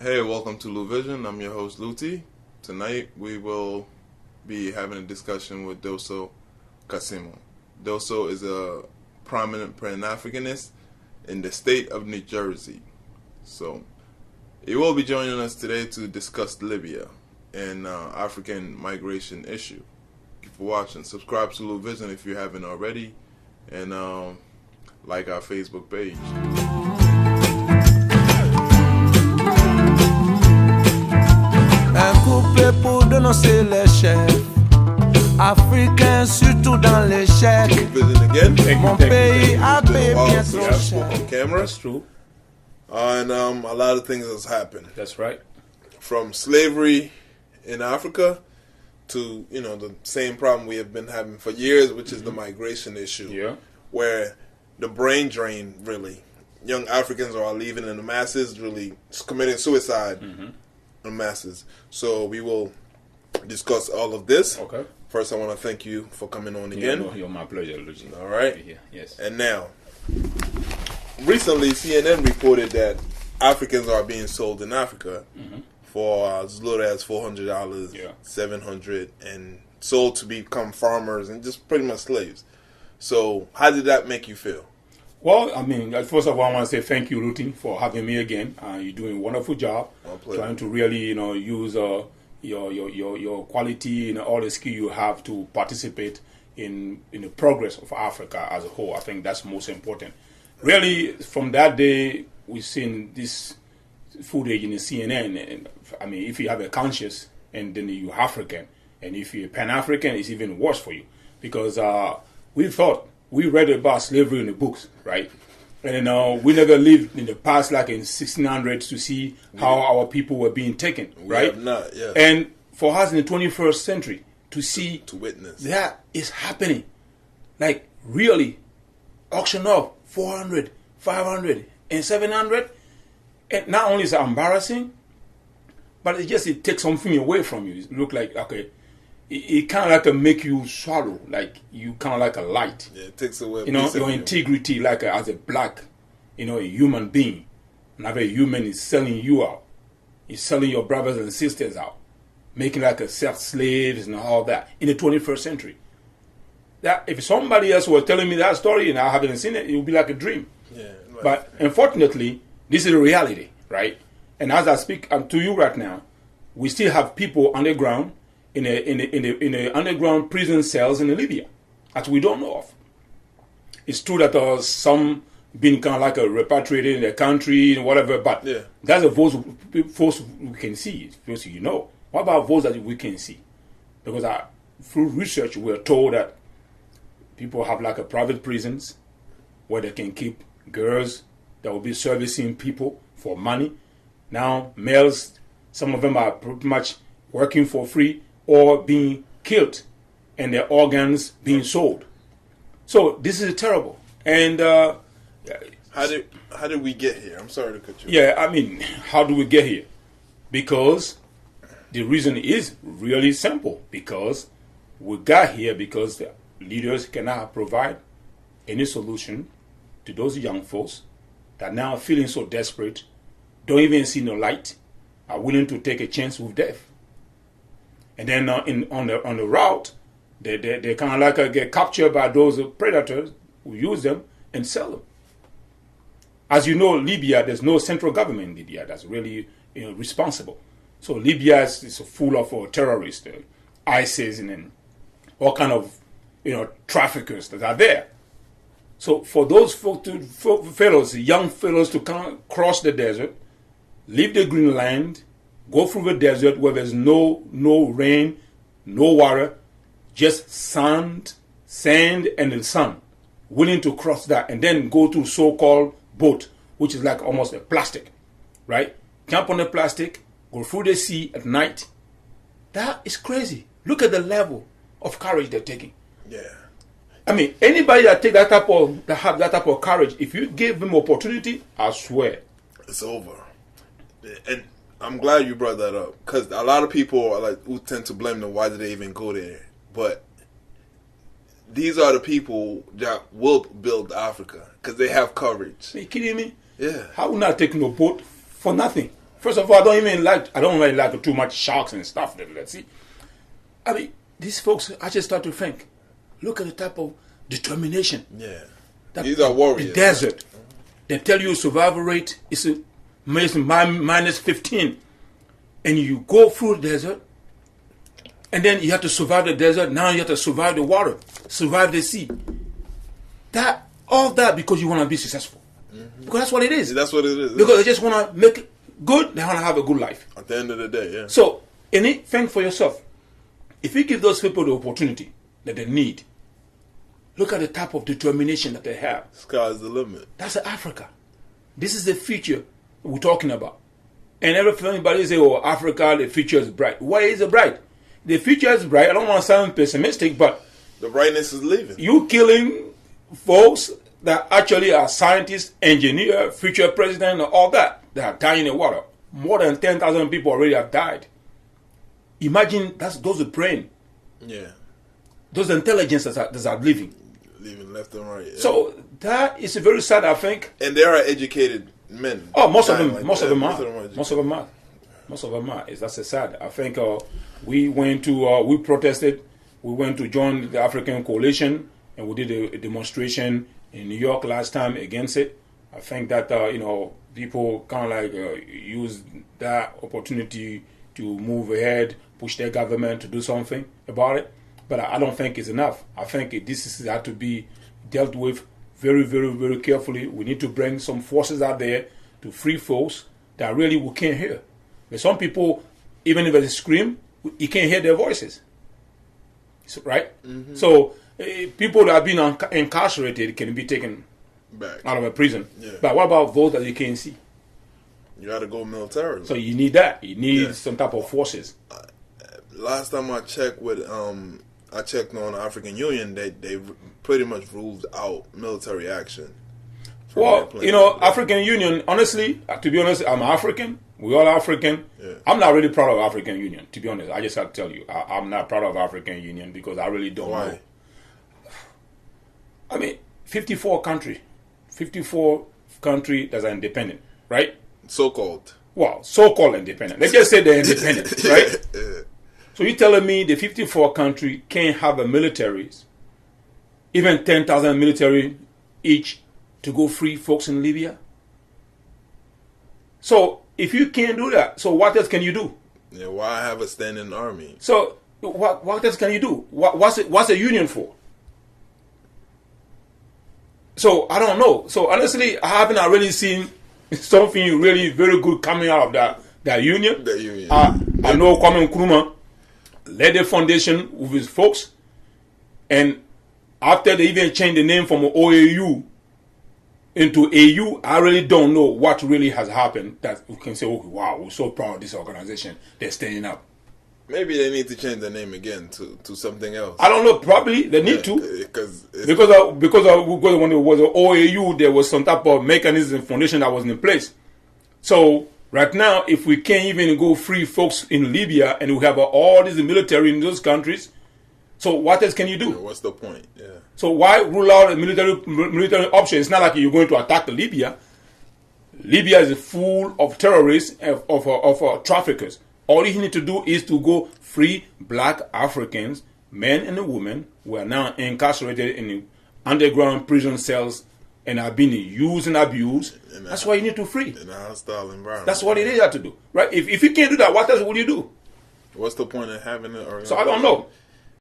Hey, welcome to LouVision. I'm your host, Luti. Tonight we will be having a discussion with Dosso Kassimou. Dosso is a prominent Pan-Africanist in the state of New Jersey. So, he will be joining us today to discuss Libya and African migration issue. Thank you for watching. Subscribe to LouVision if you haven't already, and like our Facebook page. Un couplet pour dénoncer les chefs africains, surtout dans l'échec. Mon pays a payé bien trop cher. On camera. That's true. And a lot of things has happened. That's right. From slavery in Africa to, the same problem we have been having for years, which is the migration issue. Yeah. Where the brain drain, really. Young Africans are leaving in the masses, really committing suicide in masses. So we will discuss all of this. Okay. First, I want to thank you for coming on again. No, you're my pleasure, Luigi. All right. Yeah. Yes. And now, recently CNN reported that Africans are being sold in Africa for as little as $400, $700, and sold to become farmers and just pretty much slaves. So, how did that make you feel? Well, first of all, I want to say thank you, Lutin, for having me again. You're doing a wonderful job. My pleasure. Trying to really, use your quality and all the skill you have to participate in the progress of Africa as a whole. I think that's most important. Really, from that day, we've seen this footage in the CNN. And, if you have a conscience and then you're African, and if you're Pan-African, it's even worse for you. Because we read about slavery in the books, right? And we never lived in the past, like in 1600s, to see how our people were being taken, right? We have not, yeah. And for us in the 21st century, to witness that is happening, like really auction off 400, 500, and 700, and not only is it embarrassing, but it takes something away from you. It look like, okay, it kind of like make you swallow, like you kind of like a light. Yeah, it takes away your integrity, like as a black, a human being. Another human is selling you out. He's selling your brothers and sisters out, making like a self-slaves and all that in the 21st century. That if somebody else were telling me that story and I haven't seen it, it would be like a dream. Yeah. Right. But unfortunately, this is a reality, right? And as I speak to you right now, we still have people underground in the underground prison cells in Libya that we don't know of. It's true that some been kind of like repatriated in their country and whatever, but that's a voice we can see. Those What about those that we can see? Because through research, we're told that people have like a private prisons where they can keep girls that will be servicing people for money. Now, males, some of them are pretty much working for free or being killed and their organs being sold. So this is terrible. And how did we get here? I'm sorry to cut you. Yeah, how do we get here? Because the reason is really simple. Because we got here because the leaders cannot provide any solution to those young folks that now are feeling so desperate, don't even see no light, are willing to take a chance with death. And then on the route, they kind of like get captured by those predators who use them and sell them. As you know, Libya, there's no central government in Libya that's really responsible. So Libya is full of terrorists, ISIS, and then all kind of traffickers that are there. So for those fellows, young fellows, to cross the desert, leave the green land, go through the desert where there's no rain, no water, just sand, and the sun, willing to cross that, and then go to so-called boat, which is like almost a plastic, right? Jump on the plastic, go through the sea at night. That is crazy. Look at the level of courage they're taking. Yeah. Anybody that have that type of courage, if you give them opportunity, I swear, it's over. And I'm glad you brought that up, because a lot of people are who tend to blame them. Why did they even go there? But these are the people that will build Africa because they have courage. Are you kidding me? Yeah. How would not take no boat for nothing? First of all, I don't really like too much sharks and stuff. Let's see. I mean, these folks, I just start to think, look at the type of determination. Yeah. These are warriors. The desert. They tell you survival rate is minus 15. And you go through the desert, and then you have to survive the desert. Now you have to survive the water, survive the sea. All that because you want to be successful. Mm-hmm. Because that's what it is. That's what it is. Because they just want to make it good. They want to have a good life. At the end of the day, yeah. So, think for yourself. If you give those people the opportunity that they need, look at the type of determination that they have. Sky's the limit. That's Africa. This is the future we're talking about. And everybody say, oh, Africa, the future is bright. Why is it bright? The future is bright. I don't want to sound pessimistic, but the brightness is leaving. You killing folks that actually are scientists, engineers, future president, and all that are dying in the water. More than 10,000 people already have died. Imagine those are brain. Yeah. Those intelligence that are living. Living left and right. Yeah. So that is very sad, I think. And there are educated men. Oh, most of them are. That's sad. I think we protested. We went to join the African Coalition, and we did a demonstration in New York last time against it. I think that people kind of use that opportunity to move ahead, push their government to do something about it. But I don't think it's enough. I think this has to be dealt with very, very, very carefully. We need to bring some forces out there to free folks that really we can't hear. But some people, even if they scream, you can't hear their voices. Right? Mm-hmm. So people that have been incarcerated can be taken back out of a prison. Yeah. But what about those that you can't see? You got to go militarily. So you need that. You need some type of forces. Last time I checked I checked on the African Union. They pretty much ruled out military action. Well, African Union. Honestly, to be honest, I'm African. We all African. Yeah. I'm not really proud of African Union. To be honest, I just have to tell you, I'm not proud of African Union because I really don't know. I mean, 54 country that are independent, right? So-called. Well, so-called independent. Let's just say they're independent, right? Yeah. So you're telling me the 54 country can't have a militaries, even 10,000 military each to go free folks in Libya? So if you can't do that, so what else can you do? Yeah, why have a standing army? So what else can you do? What's a union for? So I don't know. So honestly, I haven't really seen something really very good coming out of that union. The union. I know Kwame Nkrumah led the foundation with his folks, and after they even changed the name from OAU into AU, I really don't know what really has happened that we can say, okay, wow, we're so proud of this organization. They're standing up. Maybe they need to change the name again to something else. I don't know. Probably they need to because when it was OAU, there was some type of mechanism foundation that was in place. So right now, if we can't even go free folks in Libya and we have all this military in those countries, so what else can you do? Yeah, what's the point? Yeah. So why rule out a military option? It's not like you're going to attack Libya. Libya is full of terrorists, of traffickers. All you need to do is to go free black Africans, men and women, who are now incarcerated in the underground prison cells and are being used and abused. That's why you need to free. In a hostile environment. That's what it is you have to do. Right? If you can't do that, what else will you do? What's the point of having an organization? So I don't know.